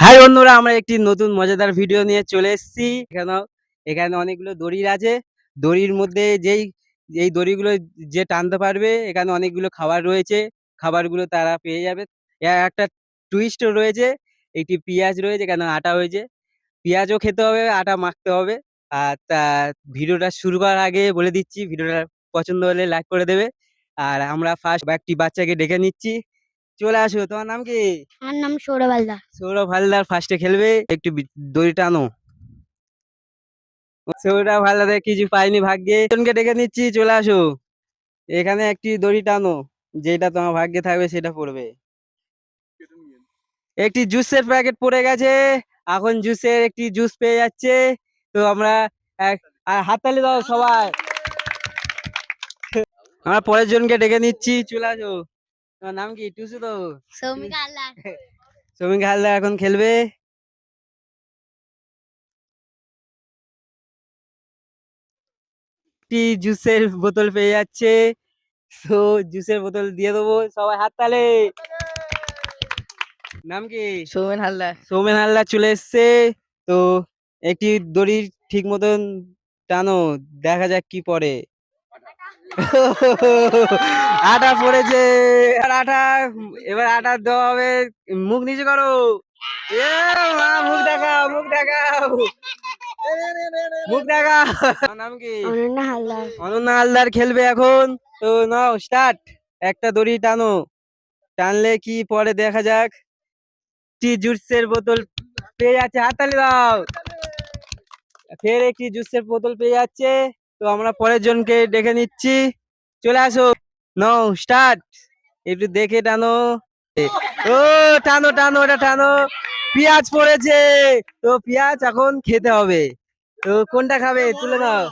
High বন্ধুরা, আমরা একটি নতুন মজাদার ভিডিও নিয়ে চলে এসেছি। এখানে অনেকগুলো দড়ি আছে। দড়ির মধ্যে এই দড়িগুলো যে টানতে পারবে, এখানে অনেকগুলো খাবার রয়েছে। খাবারগুলো তারা পেয়ে যাবে। একটা টুইস্ট রয়েছে, একটি পেঁয়াজ রয়েছে, এখানে আটা হয়েছে। পেঁয়াজও খেতে হবে, আটা মাখতে হবে। আর ভিডিওটা শুরু করার আগে বলে দিচ্ছি, ভিডিওটা পছন্দ হলে লাইক করে দেবে। আর আমরা ফার্স্ট একটি বাচ্চাকে ডেকে নিচ্ছি। চলে আসো, তোমার নাম কি? আমার নাম সৌরভ হালদার। সৌরভ হালদার ফার্স্টে খেলবে। একটু দড়ি টানো। সৌরভ হালদার কিছু পাইনি ভাগ্যে। একজনকে ডেকে নিচ্ছি, চলে আসো। এখানে একটি দড়ি টানো, যেটা তোমার ভাগ্যে থাকবে সেটা পড়বে। একটি জুসের প্যাকেট পড়ে গেছে। এখন জুসের একটি জুস পেয়ে যাচ্ছে। তো আমরা হাততালি দাও সবাই। আমরা পরের জনকে ডেকে নিচ্ছি, চলে আসো। তোমার নাম কি? টুসু তো? সৌমিকা হালদার। সৌমিকা হালদার এখন খেলবে। একটি জুসের বোতল পেয়ে যাচ্ছে। তো জুসের বোতল দিয়ে দেবো, সবাই হাততালি। নাম কি? সৌমেন হালদার। সৌমেন হালদার চলে এসছে। তো একটি দড়ি ঠিক মতন টানো, দেখা যাক কি পড়ে। আটা পড়েছে। এবার আটা দেওয়া হবে। মুখ নিচে করো। এ মা, মুখ দেখাও, মুখ দেখাও, মুখ দেখাও। তোমার নাম কি? অনন্যা হালদার। অনন্যা হালদার খেলবে এখন। তো নাও স্টার্ট। একটা দড়ি টানো, টানলে কি পরে দেখা যাক। একটি জুসের বোতল পেয়ে যাচ্ছে, হাততালি দাও। ফের একটি জুসের বোতল পেয়ে যাচ্ছে। তো আমরা পরের জনকে ডেকে নিচ্ছি, চলে আসো। নাও স্টার্ট। একটু দেখে টানো। ও টানো টানো, ওটা টানো। পেঁয়াজ পড়েছে। তো পেঁয়াজ এখন খেতে হবে। তো কোনটা খাবে? তুলে নাও,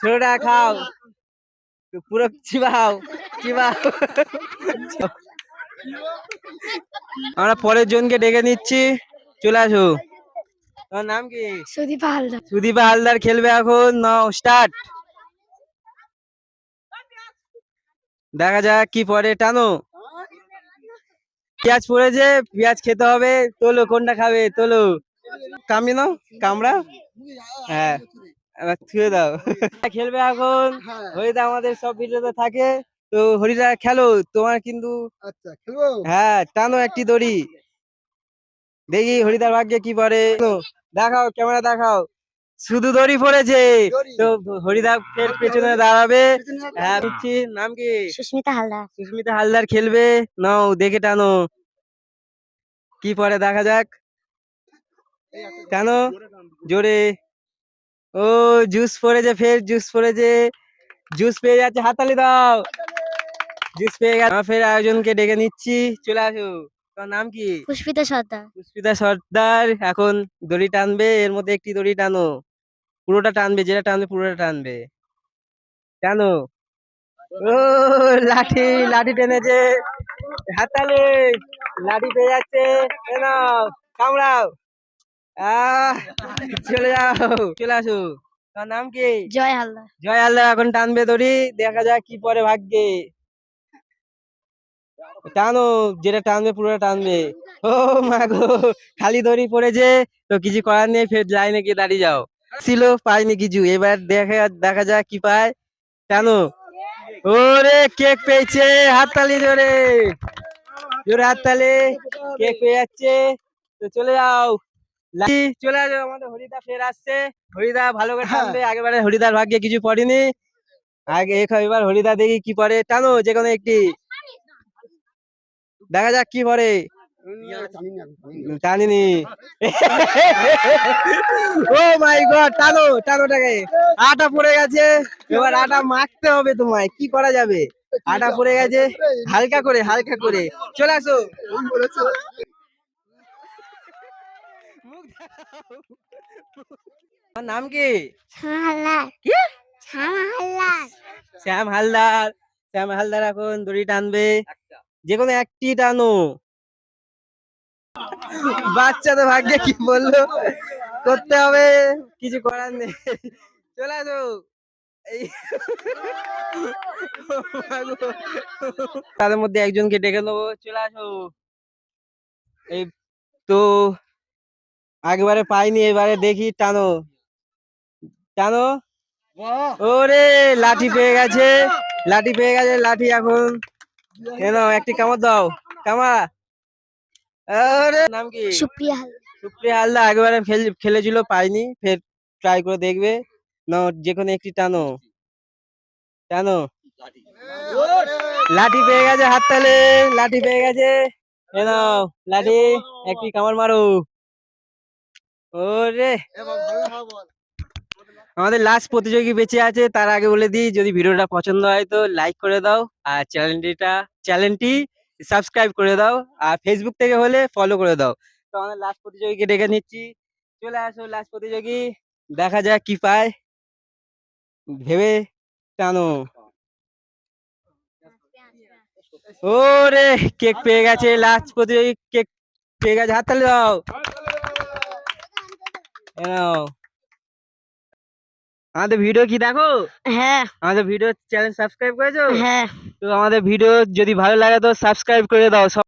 ছোটটা খাও। তো পুরো চিবাও, চিবাও। আমরা পরের জনকে ডেকে নিচ্ছি, চলে আসো। তোমার নাম কি? সুদীপা হালদার। সুদীপা হালদার খেলবে এখন। নাও স্টার্ট। দেখা যাক কি পরে, টানো। পেঁয়াজ পড়েছে, পেঁয়াজ খেতে হবে। তোলো, কোনটা খাবে? তোলো, কামিয়ে নাও, কামড়া। হ্যাঁ, এবার ছুঁয়ে দাও। খেলবে এখন। হরিদা আমাদের সব ভিডিওতে থাকে। তো হরিদা খেলো, তোমার কিন্তু। আচ্ছা, খেলবো। হ্যাঁ, টানো একটি দড়ি, দেখি হরিদার ভাগ্যে কি পড়ে। দেখাও, ক্যামেরা দেখাও। শুধু দড়ি পড়েছে। তো হরিদা ফের পেছনে দাঁড়াবে। হ্যাঁ, বুঝছি। নাম কি? সুস্মিতা হালদার। সুস্মিতা হালদার খেলবে। নাও দেখে টানো, কি পরে দেখা যাক। টানো জোরে। ও জুস পড়েছে, ফের জুস পড়েছে। জুস পেয়ে যাচ্ছে, হাততালি দাও। জুস পেয়ে গেছে। ফের আয়োজনকে ডেকে নিচ্ছি, চলে আসো। তোমার নাম কি? পুষ্পিতা সর্দার। পুষ্পিতা সর্দার এখন দড়ি টানবে। এর মধ্যে একটি দড়ি টানো, পুরোটা টানবে, যেটা টানবে পুরোটা টানবে। টানো। ও লাঠি, লাঠি টেনেছে, হাততালি। লাঠি পেয়ে যাচ্ছে। এ নাও, কামড়াও। আহ চলে যাও, চলে আসো। তার নাম কি? জয় হালদার। জয় হালদার এখন টানবে দড়ি, দেখা যাক কি পরে ভাগ্যে। টানো, যেটা টানবে পুরোটা টানবে। ও মা গো, খালি দড়ি পড়েছে। তো কিছু করার নেই, ফের লাইনে গিয়ে দাঁড়িয়ে যাও। ছিল, পাইনি কিছু। এবার দেখা যাক কি পায়। টানো। ওরে কেক পেয়েছে, হাততালি জোরে, জোরে হাততালি। কেক পেয়ে যাচ্ছে। তো চলে যাও, চলে আসো। আমাদের হরিদা ফের আসছে। হরিদা ভালো করে টানবে। আগেবারে হরিদার ভাগ্যে কিছু পড়েনি। এবার হরিদা দেখি কি পড়ে। টানো যেকোনো একটি, দেখা যাক কি পড়ে। টানিনি। ও মাই গড, টানো, টানোটাকে। আটা পড়ে গেছে। এবার আটা মাখতে হবে তোমায়, কি করা যাবে। আটা পড়ে গেছে, হালকা করে, হালকা করে। চলে আসো। তোমার নাম কি? শ্যামা হালদার। কি? শ্যামা হালদার। শ্যাম হালদার। শ্যাম হালদার এখন দড়ি টানবে, যেকোনো একটি টানো। বাচ্চা তো ভাগ্যে কি বললো, করতে হবে, কিছু করার নেই। চলে আসো। এই তাদের মধ্যে একজনকে ডেকে নেবো, চলে আসো। এই তো আগেবারে পাইনি, এবারে দেখি, টানো টানো। ওরে লাঠি পেয়ে গেছে, লাঠি পেয়ে গেছে, লাঠি এখন নাও একটি কামড় দাও, কামা। আরে নাম কি? সুপ্রিয়া হালদার। সুপ্রিয়া হালদার আগেবারে খেলেছিল, পাইনি, ফের ট্রাই করে দেখবে। নাও যে কোনো একটি টানো, টানো। লাঠি পেয়ে গেছে, হাততালি, লাঠি পেয়ে গেছে। এ নাও লাঠি, একটি কামড় মারো। ওরে আমাদের লাস্ট প্রতিযোগী বেঁচে আছে, তার আগে বলে দিই, যদি ভিডিওটা পছন্দ হয় তো লাইক করে দাও, আর চ্যানেলটি সাবস্ক্রাইব করে দাও, আর ফেসবুক থেকে হলে ফলো করে দাও। তো আমাদের লাস্ট প্রতিযোগীকে ডেকে নিচ্ছি, চলে আসো লাস্ট প্রতিযোগী, দেখা যাক কি পায়, ভেবে টানো। ওরে কেক পেয়ে গেছে, লাস্ট প্রতিযোগী কেক পেয়ে গেছে, হাততালি দাও। এ নাও। আমাদের ভিডিও কি দেখো? হ্যাঁ আমাদের ভিডিও চ্যানেল সাবস্ক্রাইব করেছো? হ্যাঁ। তো আমাদের ভিডিও যদি ভালো লাগে তো সাবস্ক্রাইব করে দাও।